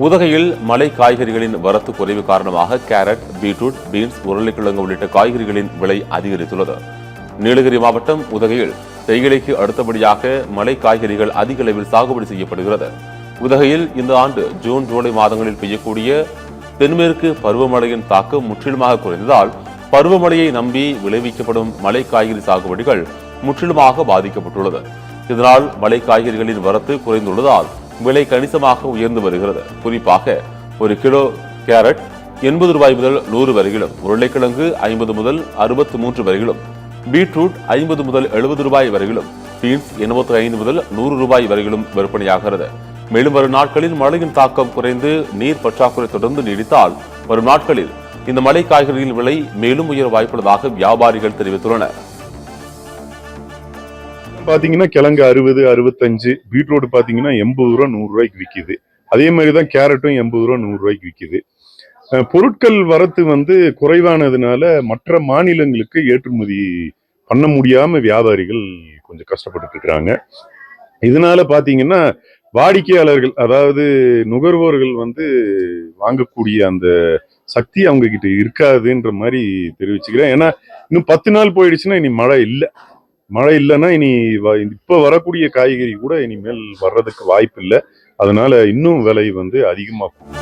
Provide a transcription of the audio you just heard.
உதகையில் மலை காய்கறிகளின் வரத்து குறைவு காரணமாக கேரட், பீட்ரூட், பீன்ஸ், உருளைக்கிழங்கு உள்ளிட்ட காய்கறிகளின் விலை அதிகரித்துள்ளது. நீலகிரி மாவட்டம் உதகையில் தேயிலைக்கு அடுத்தபடியாக மலை காய்கறிகள் அதிக அளவில் சாகுபடி செய்யப்படுகிறது. உதகையில் இந்த ஆண்டு ஜூன், ஜூலை மாதங்களில் பெய்யக்கூடிய தென்மேற்கு பருவமழையின் தாக்கம் முற்றிலுமாக குறைந்ததால் பருவமழையை நம்பி விளைவிக்கப்படும் மலை காய்கறி சாகுபடிகள் முற்றிலுமாக பாதிக்கப்பட்டுள்ளது. இதனால் மலை காய்கறிகளின் வரத்து குறைந்துள்ளதால் விலை கணிசமாக உயர்ந்து வருகிறது. குறிப்பாக ஒரு கிலோ கேரட் 80 ரூபாய் முதல் 100 வரையிலும், உருளைக்கிழங்கு 50 முதல் 63 வரையிலும், பீட்ரூட் 50 முதல் 70 ரூபாய் வரையிலும், பீன்ஸ் 85 முதல் 100 ரூபாய் வரையிலும் விற்பனையாகிறது. மேலும் வரும் நாட்களில் மழையின் தாக்கம் குறைந்து நீர் பற்றாக்குறை தொடர்ந்து நீடித்தால் வரும் நாட்களில் இந்த மலை காய்கறிகளின் விலை மேலும் உயர வாய்ப்புள்ளதாக வியாபாரிகள் தெரிவித்துள்ளனர். பாத்தீங்கன்னா கிழங்கு 60, 65, பீட்ரூட் பாத்தீங்கன்னா 80 ரூபா 100 ரூபாய்க்கு விற்கிது. அதே மாதிரிதான் கேரட்டும் 80 ரூபா 100 ரூபாய்க்கு விற்கிது. பொருட்கள் வரத்து குறைவானதுனால மற்ற மாநிலங்களுக்கு ஏற்றுமதி பண்ண முடியாம வியாபாரிகள் கொஞ்சம் கஷ்டப்பட்டு இருக்கிறாங்க. இதனால பாத்தீங்கன்னா வாடிக்கையாளர்கள், அதாவது நுகர்வோர்கள் வாங்கக்கூடிய அந்த சக்தி அவங்க கிட்ட இருக்காதுன்ற மாதிரி தெரிவிச்சுக்கிறேன். ஏன்னா இன்னும் 10 நாள் போயிடுச்சுன்னா இனி மழை இல்லைன்னா இனி இப்ப வரக்கூடிய காய்கறி கூட இனிமேல் வர்றதுக்கு வாய்ப்பு இல்லை. அதனால இன்னும் விலை அதிகமாகும்.